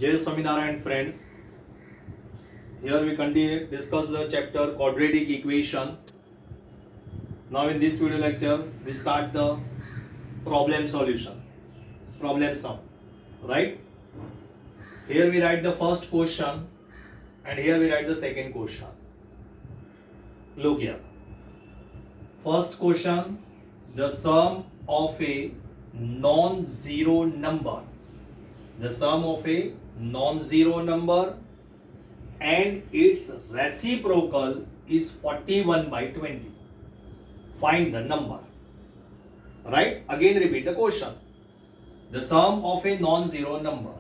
Jai Swaminarayan friends. Here we continue discuss the chapter quadratic equation. Now in this video lecture we start the problem solution, problem sum, right? Here we write the first question and here we write the second question. Look here. First question, the sum of a non-zero number. The sum of a non-zero number and its reciprocal is 41 by 20. Find the number. Right? Again repeat the question. The sum of a non-zero number.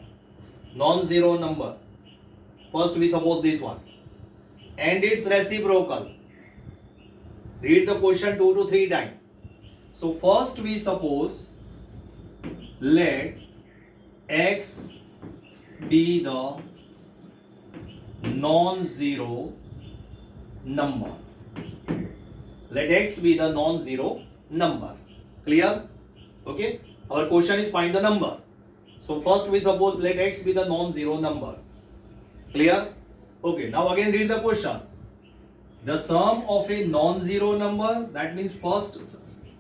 Non-zero number. First we suppose this one. And its reciprocal. Read the question 2 to 3 times. So first we suppose let x be the non-zero number. Let x be the non-zero number. Clear? Okay. Our question is find the number. So first we suppose let x be the non-zero number. Clear? Okay. Now again read the question. The sum of a non-zero number, that means first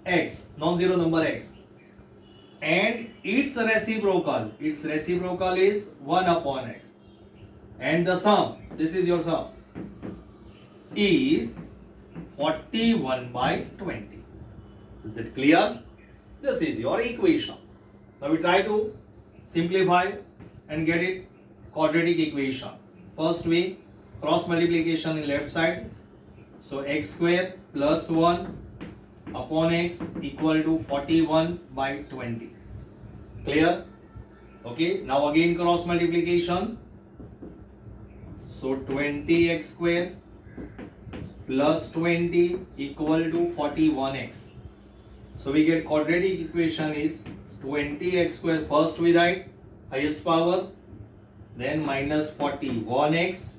x, non-zero number x, and its reciprocal is 1 upon x, and the sum, this is your sum, is 41 by 20. Is that clear? This is your equation. Now we try to simplify and get it quadratic equation. First we cross multiplication in left side. So x square plus 1 upon x equal to 41 by 20. Clear? Okay. Now again cross multiplication. So 20x square plus 20 equal to 41x. So we get quadratic equation is 20x square. First we write highest power, then minus 41x.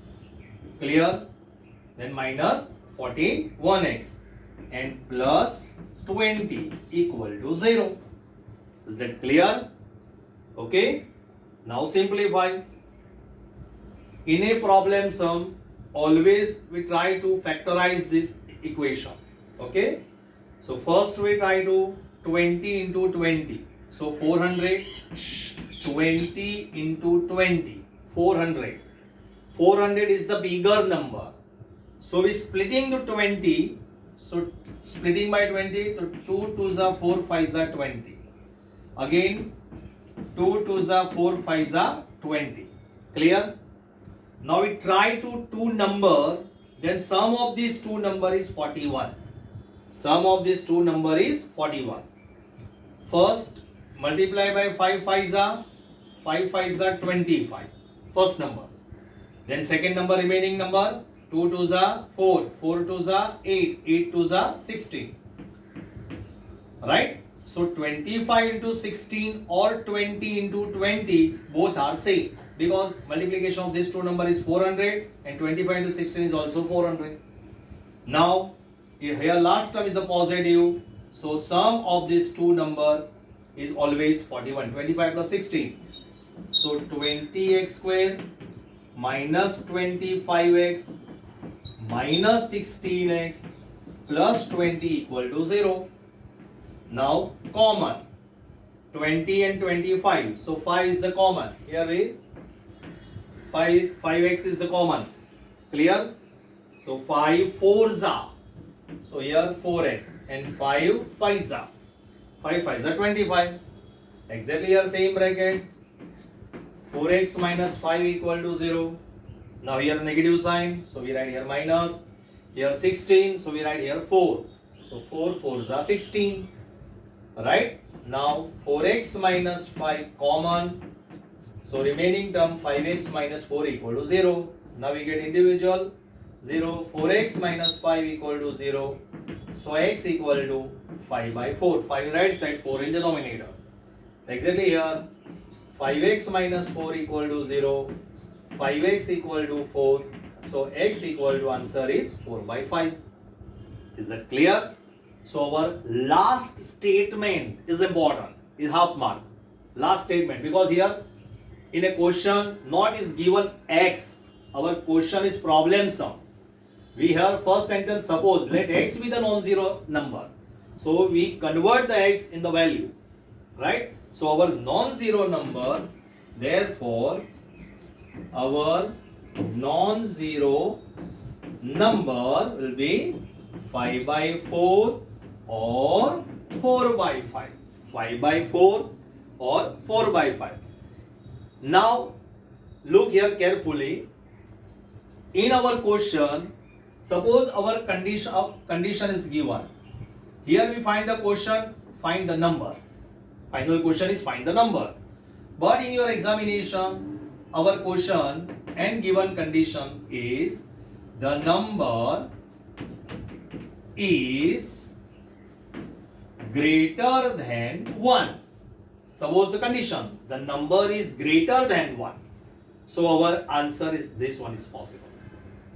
Clear? Then minus 41x and plus 20 equal to 0. Is that clear? Okay. Now simplify. In a problem sum, always we try to factorize this equation. Okay. So first we try to 20 into 20. So 400. 20 into 20. 400. 400 is the bigger number. So we splitting to 20. So splitting by 20. So 2 2s are 4 5s are 20. Again 2 2s are 4 5s are 20. Clear? Now we try to two number. Then sum of these two number is 41. Sum of these two number is 41. First multiply by 5 5s are 5 5s are 25. First number. Then second number, remaining number, 2 2s are 4, 4 2s are 8, 8 2s are 16. Right? So 25 into 16 or 20 into 20 both are same because multiplication of this two number is 400 and 25 into 16 is also 400. Now here last term is the positive. So sum of these two number is always 41. 25 plus 16. So 20x square minus 25x minus 16x plus 20 equal to 0. Now common 20 and 25. So 5 is the common. Here we 5x is the common. Clear? So 5 4s are. So here 4x and 5 5s are. 5 5s are 25. Exactly here same bracket. 4x minus 5 equal to 0. Now here negative sign. So we write here minus. Here 16. So we write here 4. So 4 4s are 16. Right? Now 4x minus 5 common. So remaining term 5x minus 4 equal to 0. Now we get individual 0. 4x minus 5 equal to 0. So x equal to 5 by 4. 5 right side, 4 in denominator. Exactly here 5x minus 4 equal to 0. 5x equal to 4. So x equal to answer is 4 by 5. Is that clear? So our last statement is important. Is half mark. Last statement because here in a question not is given x, our question is problem sum. We have first sentence, suppose let x be the non-zero number. So we convert the x in the value, right? So our non-zero number, therefore our non-zero number will be 5 by 4 or 4 by 5. 5 by 4 or 4 by 5. Now look here carefully. In our question, suppose our condition is given. Here we find the question, find the number. Final question is find the number. But in your examination, our question and given condition is the number is greater than 1. Suppose the condition, the number is greater than 1. So our answer is this one is possible.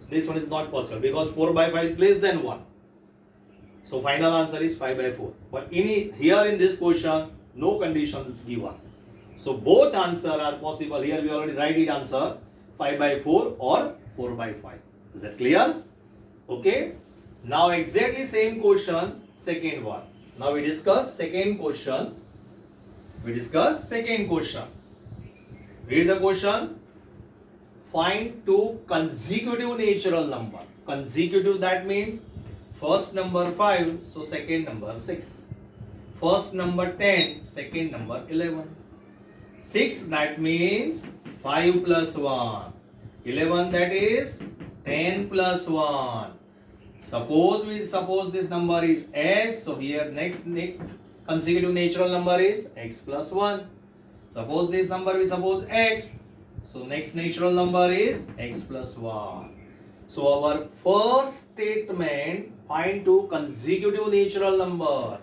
This one is not possible because 4 by 5 is less than 1. So final answer is 5 by 4. But here in this question, no condition is given. So both answer are possible. Here we already write it answer 5 by 4 or 4 by 5. Is that clear? Okay. Now exactly same question, second one. Now we discuss second question. Read the question. Find two consecutive natural number. Consecutive, that means first number 5, so second number 6. First number 10, second number 11. 6, that means 5 plus 1. 11, that is 10 plus 1. Suppose this number is x, so here next consecutive natural number is x plus 1. Suppose this number we suppose x, so next natural number is x plus 1. So our first statement, find two consecutive natural number.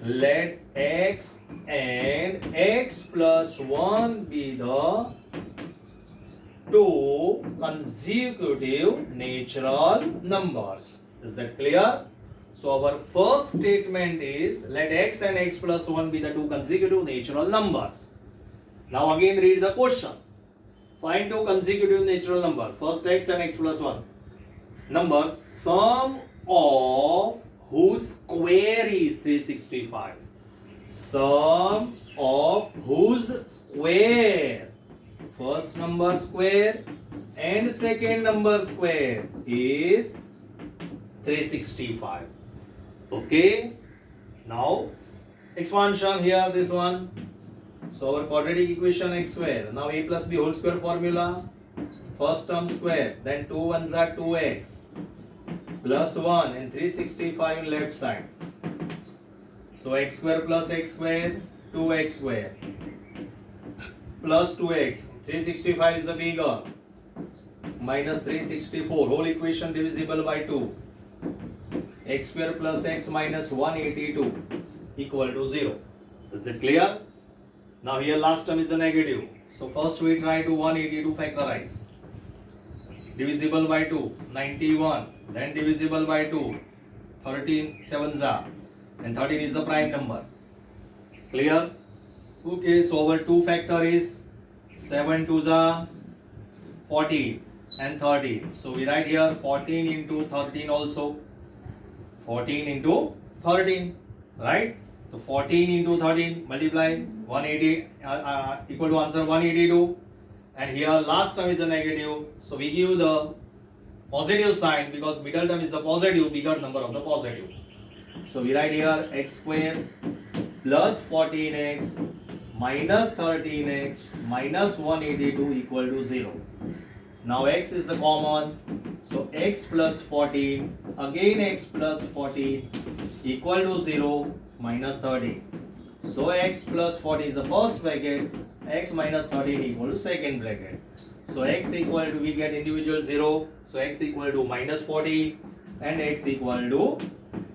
Let x and x plus 1 be the two consecutive natural numbers. Is that clear? So our first statement is let x and x plus 1 be the two consecutive natural numbers. Now again read the question. Find two consecutive natural number. First x and x plus 1. Number, sum of whose square is 365. Sum of whose square. First number square and second number square is 365. Okay. Now expansion here, this one. So our quadratic equation x square. Now a plus b whole square formula. First term square, then 2 ones are 2x plus 1 and 365 in left side. So x square plus x square, 2x square plus 2x. 365 is the bigger. Minus 364. Whole equation divisible by 2. X square plus x minus 182 equal to 0. Is that clear? Now here last term is the negative. So first we try to 182 factorize. Divisible by 2, 91. Then divisible by 2, 13 7s are. And 13 is the prime number. Clear? Okay, so our 2 factor is 7 2s are 14 and 13. So we write here 14 into 13 also. 14 into 13, right? So 14 into 13 multiply 180 equal to answer 182. And here last term is a negative. So we give the positive sign because middle term is the positive, bigger number of the positive. So we write here x square plus 14x minus 13x minus 182 equal to 0. Now x is the common. So x plus 14 again x plus 14 equal to 0 minus 13. So x plus 40 is the first bracket, x minus 13 equal to second bracket. So x equal to, we get individual 0, so x equal to minus 14 and x equal to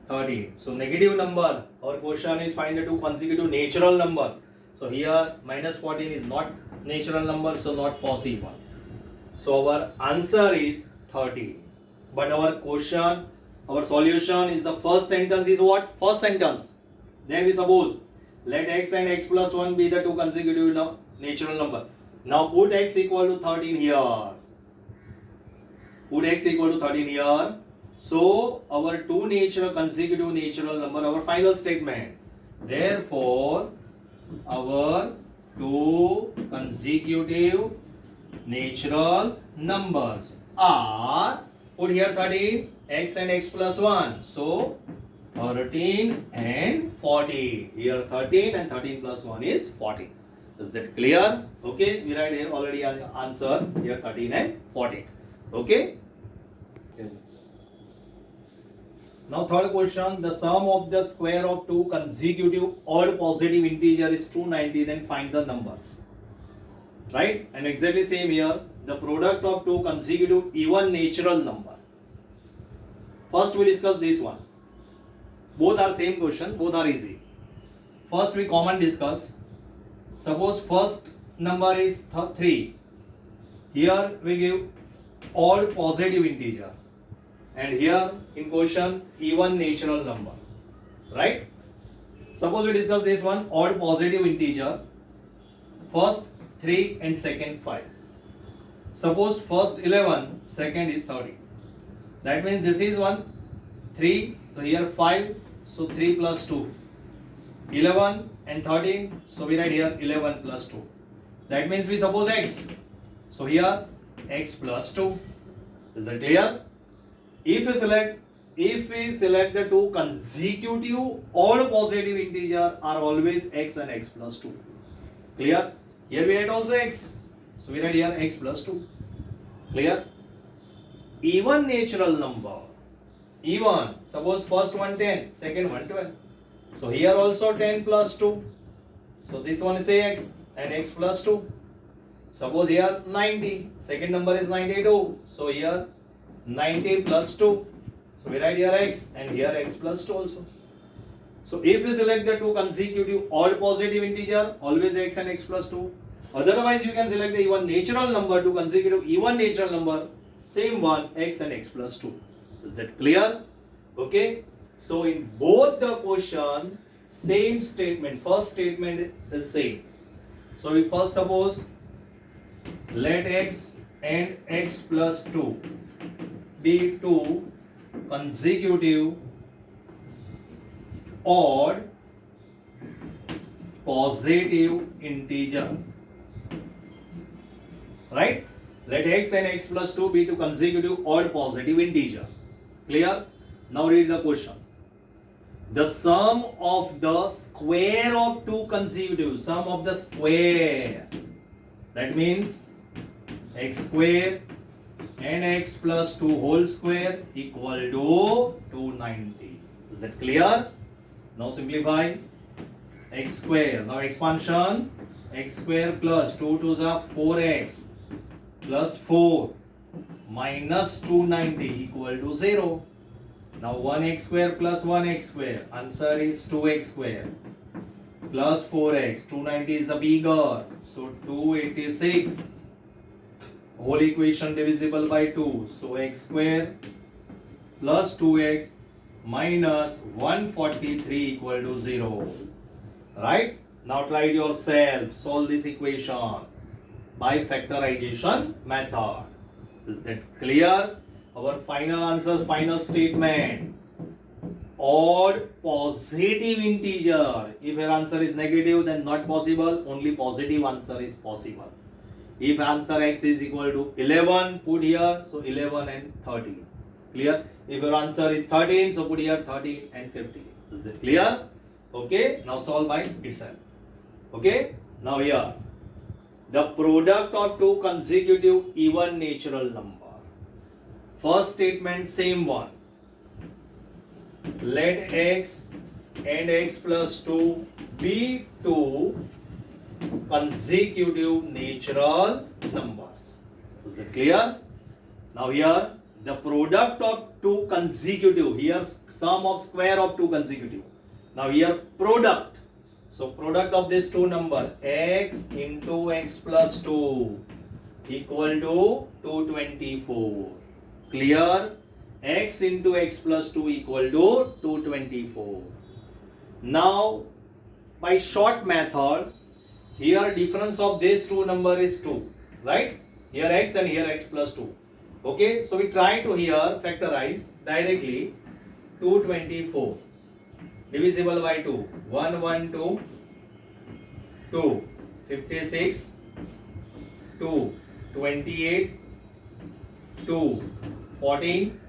13. So negative number, our question is find the two consecutive natural number. So here minus 14 is not natural number, so not possible. So our answer is 30. But our question, our solution is the first sentence is what? First sentence. Then we suppose let x and x plus 1 be the two consecutive natural number. Now put x equal to 13 here. Put x equal to 13 here. So our two consecutive natural number, our final statement. Therefore, our two consecutive natural numbers are, put here 13, x and x plus 1. So 13 and 14. Here 13 and 13 plus 1 is 14. Is that clear? Okay, we write here already an answer here 13 and 14. Okay. Now third question, the sum of the square of two consecutive odd positive integer is 290, then find the numbers. Right? And exactly same here, the product of two consecutive even natural number. First we discuss this one. Both are same question, both are easy. First we common discuss. Suppose first number is 3. Here we give odd positive integer. And here in question even natural number. Right? Suppose we discuss this one, odd positive integer. First 3 and second 5. Suppose first 11, second is 30. That means this is 3, so here 5, so 3 plus 2. 11 and 13, so we write here 11 plus 2. That means we suppose x. So here x plus 2. Is that clear? If we select the two consecutive odd positive integer are always x and x plus 2. Clear? Here we write also x. So we write here x plus 2. Clear? Even natural number. Even. Suppose first one 10, second one 12. So here also 10 plus 2. So this one is x and x plus 2. Suppose here 90. Second number is 92. So here 90 plus 2. So we write here x and here x plus 2 also. So if we select the two consecutive odd positive integer, always x and x plus 2. Otherwise you can select the even natural number, two consecutive even natural number, same one, x and x plus 2. Is that clear? Okay. So in both the question, same statement, first statement is same. So we first suppose let x and x plus 2 be two consecutive odd positive integer. Right? Let x and x plus 2 be two consecutive odd positive integer. Clear? Now read the question. The sum of the square of two consecutive, sum of the square, that means x square and x plus 2 whole square equal to 290. Is that clear? Now simplify. X square, now expansion, x square plus 2 to the 4x plus 4 minus 290 equal to 0. Now 1x square plus 1x square, answer is 2x square plus 4x, 290 is the bigger, so 286, whole equation divisible by 2, so x square plus 2x minus 143 equal to 0. Right? Now try it yourself, solve this equation by factorization method. Is that clear? Our final answer, final statement. Odd positive integer. If your answer is negative, then not possible. Only positive answer is possible. If answer x is equal to 11, put here, so 11 and 13. Clear? If your answer is 13, so put here 13 and 15. Is that clear? Okay. Now solve by itself. Okay. Now here, the product of two consecutive even natural number. First statement, same one. Let x and x plus 2 be two consecutive natural numbers. Is that clear? Now here, the product of two consecutive, here sum of square of two consecutive. Now here product. So product of this two number, x into x plus 2 equal to 224. Clear? X into x plus 2 equal to 224. Now by short method, here difference of these two number is 2, right? Here x and here x plus 2. Okay, so we try to here factorize directly. 224 divisible by 2, 112, 2, 56, 2, 28, 2, 14,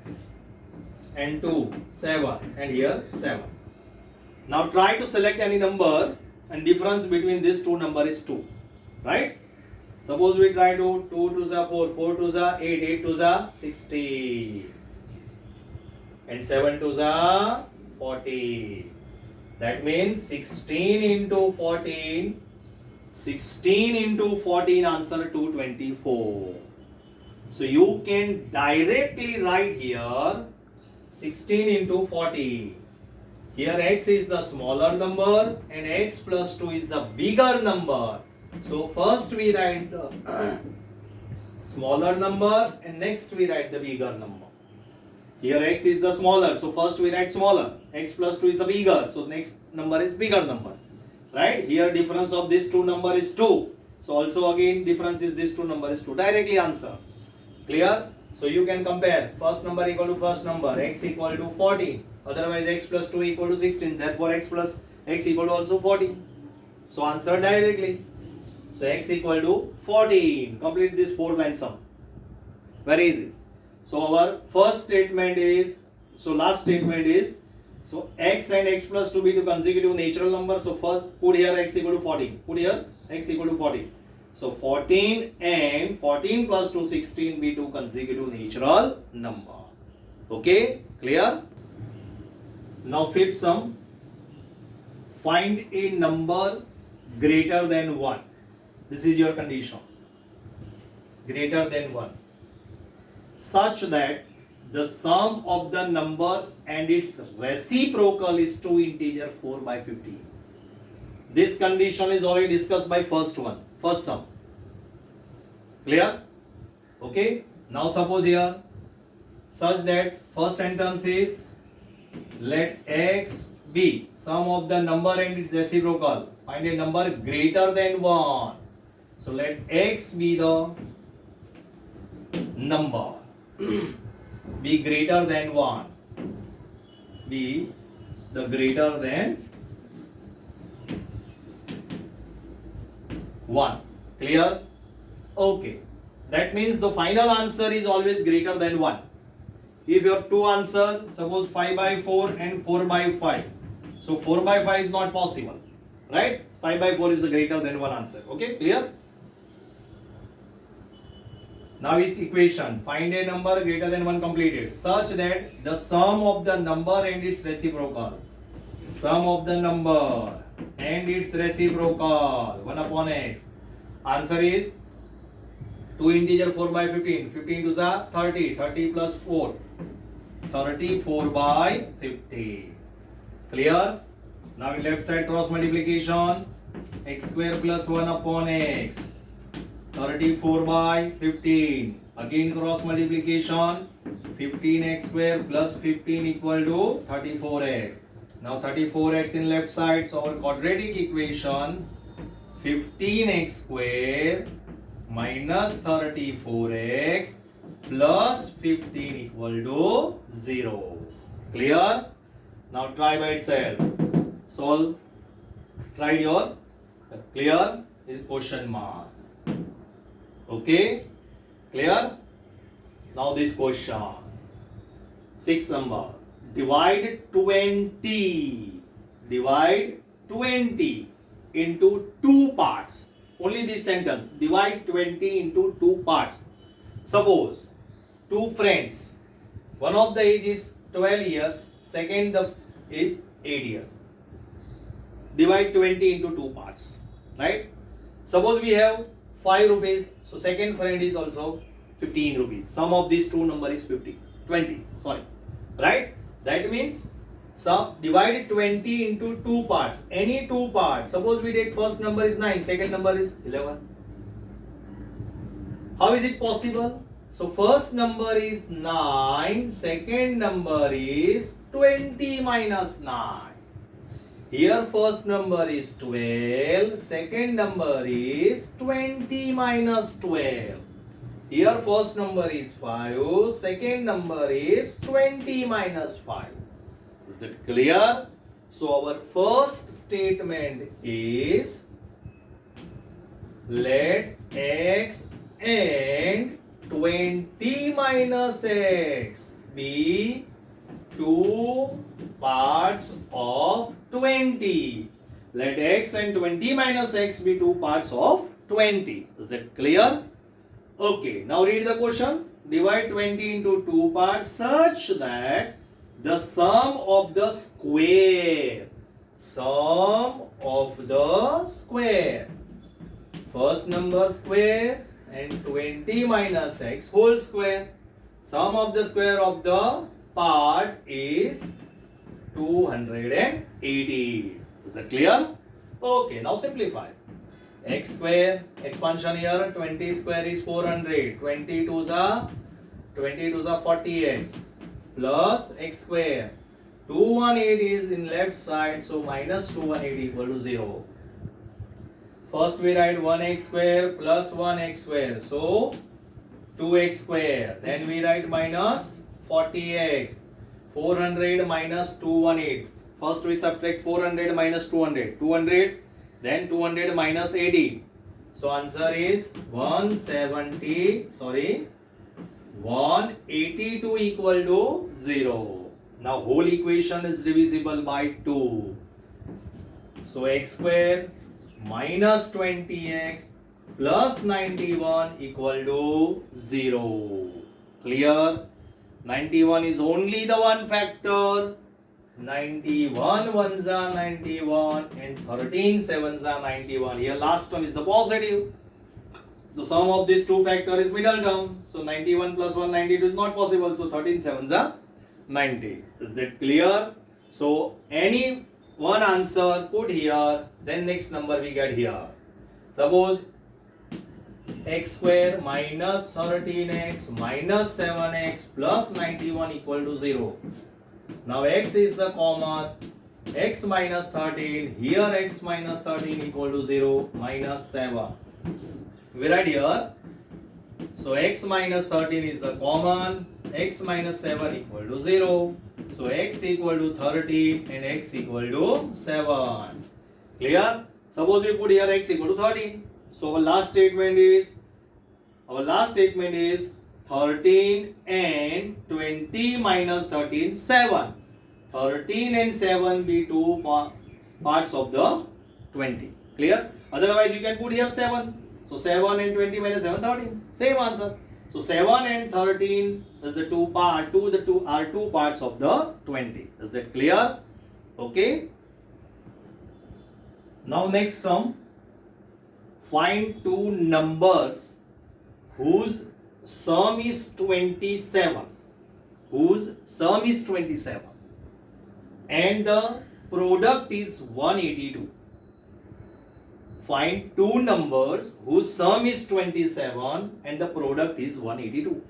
and 2, 7, and here 7. Now try to select any number and difference between these two number is 2, right? Suppose we try to 2 to the 4, 4 to the 8, 8 to the 60, and 7 to the 40. That means 16 into 14, 16 into 14 answer 224. So you can directly write here 16 into 40. Here x is the smaller number and x plus 2 is the bigger number. So first we write the smaller number and next we write the bigger number. Here x is the smaller, so first we write smaller. X plus 2 is the bigger, so next number is bigger number. Right? Here difference of this two number is 2. So also again difference is this two number is 2. Directly answer. Clear? So you can compare first number equal to first number, x equal to 14. Otherwise x plus 2 equal to 16. Therefore x plus x equal to also 14. So answer directly. So x equal to 14. Complete this 4-line sum. Very easy. So our first statement is, so last statement is, so x and x plus 2 be two consecutive natural numbers. So first put here x equal to 14. Put here x equal to 14. So 14 and 14 plus 2 16 be two consecutive natural number. Okay, clear? Now fifth sum. Find a number greater than 1. This is your condition. Greater than 1. Such that the sum of the number and its reciprocal is 2 integer 4 by 50. This condition is already discussed by first sum. Clear? Okay. Now suppose here such that first sentence is let x be sum of the number and its reciprocal. Find a number greater than 1. So let x be the number. Be greater than 1. Be the greater than 1. Clear? Okay. That means the final answer is always greater than 1. If you have two answers, suppose 5 by 4 and 4 by 5. So 4 by 5 is not possible. Right? 5 by 4 is the greater than 1 answer. Okay? Clear? Now its equation. Find a number greater than 1 completed. Such that the sum of the number and its reciprocal. Sum of the number and its reciprocal. 1 upon x. Answer is 2 integer 4 by 15. 15 to the 30. 30 plus 4. 34 by 50. Clear? Now in left side cross multiplication. X square plus 1 upon x. 34 by 15. Again cross multiplication. 15x square plus 15 equal to 34x. Now 34x in left side. So our quadratic equation 15x square minus 34x plus 15 equal to 0. Clear? Now try by itself. Solve. Try your. Clear? Is question mark. Okay? Clear? Now this question. 6th number. Divide 20. Divide 20 into 2 parts. Only this sentence. Divide 20 into 2 parts. Suppose 2 friends. One of the age is 12 years. Second is 8 years. Divide 20 into 2 parts. Right? Suppose we have 5 rupees. So second friend is also 15 rupees. Sum of these two number is 20. Sorry. Right? That means sum divided 20 into 2 parts. Any 2 parts. Suppose we take first number is 9. Second number is 11. How is it possible? So first number is 9. Second number is 20 minus 9. Here first number is 12, second number is 20 minus 12. Here first number is 5, second number is 20 minus 5. Is that clear? So our first statement is let x and 20 minus x be two parts of 20. Let x and 20 minus x be two parts of 20. Is that clear? Okay, now read the question. Divide 20 into two parts such that the sum of the square. First number square and 20 minus x whole square. Sum of the square of the part is 280. Is that clear? Okay, now simplify. X square, expansion here, 20 square is 400. 20 to the 40x plus x square. 218 is in left side, so minus 218 equal to 0. First we write 1x square plus 1x square, so 2x square. Then we write minus 40x. 400 minus 218. First we subtract 400 minus 200. 200, then 200 minus 80. So answer is 182 equal to 0. Now whole equation is divisible by 2. So x square minus 20x plus 91 equal to 0. Clear? 91 is only the one factor. 91 ones are 91 and 13 sevens are 91. Here last term is the positive. The sum of these two factors is middle term. So 91 plus 192 is not possible. So 13 sevens are 90. Is that clear? So any one answer put here, then next number we get here. Suppose x square minus 13x minus 7x plus 91 equal to 0. Now x is the common. X minus 13. Here x minus 13 equal to 0 minus 7. We write here. So x minus 13 is the common. X minus 7 equal to 0. So x equal to 13 and x equal to 7. Clear? Suppose we put here x equal to 13. So our last statement is 13 and 20 minus 13, 7. 13 and 7 be two parts of the 20. Clear? Otherwise you can put here 7. So 7 and 20 minus 7, 13. Same answer. So 7 and 13 is the two parts of the 20. Is that clear? Okay. Now next sum. Find two numbers whose sum is 27. And the product is 182. Find two numbers whose sum is 27 and the product is 182.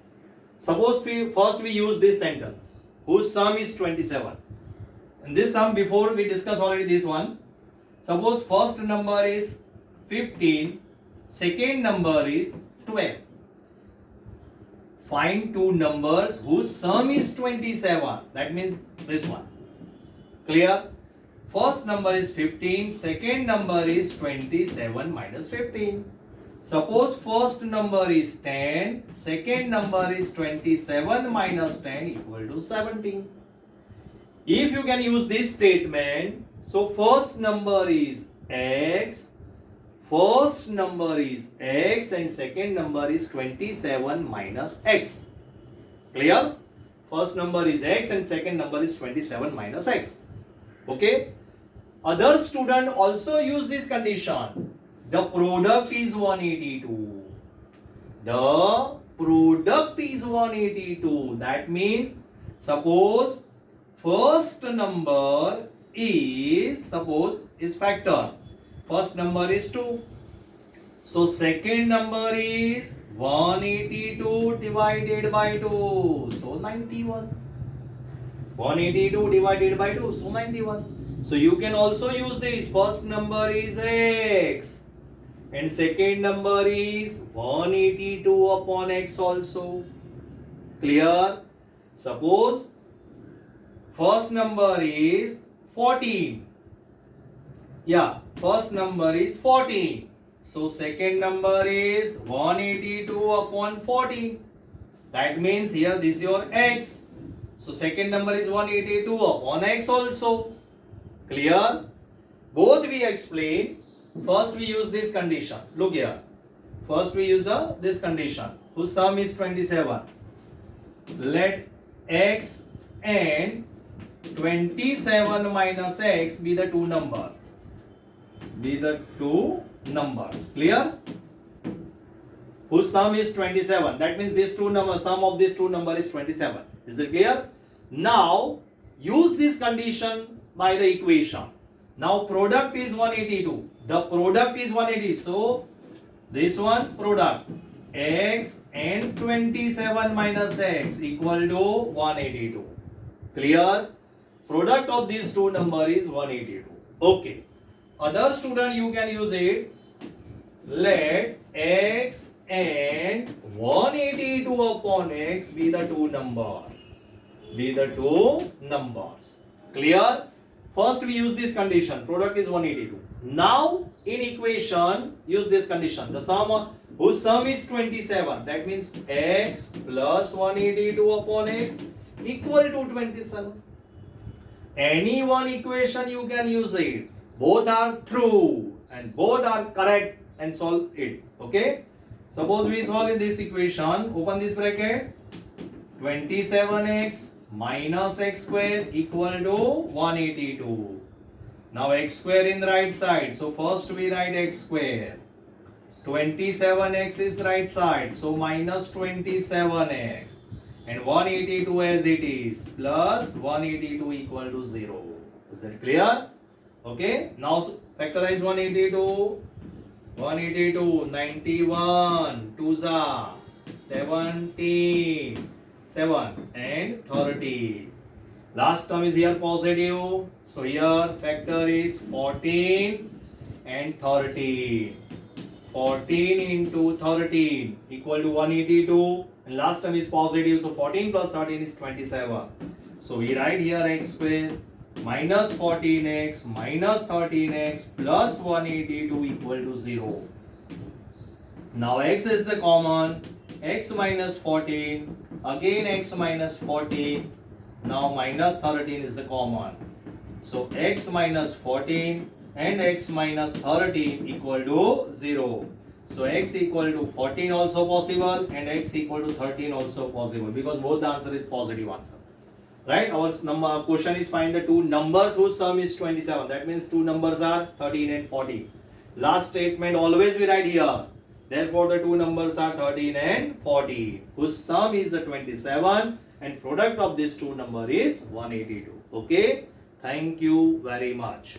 Suppose first we use this sentence. Whose sum is 27. In this sum, before we discuss already this one. Suppose first number is 15. Second number is 12. Find two numbers whose sum is 27. That means this one. Clear? First number is 15. Second number is 27 minus 15. Suppose first number is 10. Second number is 27 minus 10 equal to 17. If you can use this statement, so first number is x. First number is x and second number is 27 minus x. Clear? First number is x and second number is 27 minus x. Okay? Other student also use this condition. The product is 182. The product is 182. That means, suppose first number is factor. First number is 2. So second number is 182 divided by 2. So 91. 182 divided by 2. So 91. So you can also use this. First number is x and second number is 182 upon x also. Clear? Suppose first number is 14. Yeah, first number is 14. So second number is 182 upon 14. That means here this is your x. So second number is 182 upon x also. Clear? Both we explain. First we use this condition. Look here. First we use this condition whose sum is 27. Let x and 27 minus x be the two numbers. Clear? Whose sum is 27. That means this two number, sum of these two number is 27. Is it clear? Now use this condition by the equation. Now product is 182. The product is 180. So this one product x and 27 minus x equal to 182. Clear? Product of these two number is 182. Okay. Other student you can use it. Let x and 182 upon x be the two numbers. Clear? First we use this condition. Product is 182. Now in equation use this condition. The sum whose sum is 27. That means x plus 182 upon x equal to 27. Any one equation you can use it. Both are true and both are correct and solve it. Okay. Suppose we solve in this equation. Open this bracket. 27x minus x square equal to 182. Now x square in the right side. So first we write x square. 27x is right side. So minus 27x. And 182 as it is. Plus 182 equal to 0. Is that clear? Okay. Now factorize 182. 182, 91, 2s are 17, 7 and 30. Last term is here positive. So here factor is 14 and 13. 14 into 13 equal to 182. And last term is positive. So 14 plus 13 is 27. So we write here x square minus 14x minus 13x plus 182 equal to 0. Now x is the common. X minus 14. Again x minus 14. Now minus 13 is the common. So x minus 14 and x minus 13 equal to 0. So x equal to 14 also possible and x equal to 13 also possible because both the answer is positive answer. Right? Our question is find the two numbers whose sum is 27. That means two numbers are 13 and 14. Last statement always we write here. Therefore the two numbers are 13 and 14. Whose sum is the 27 and product of these two number is 182. Okay? Thank you very much.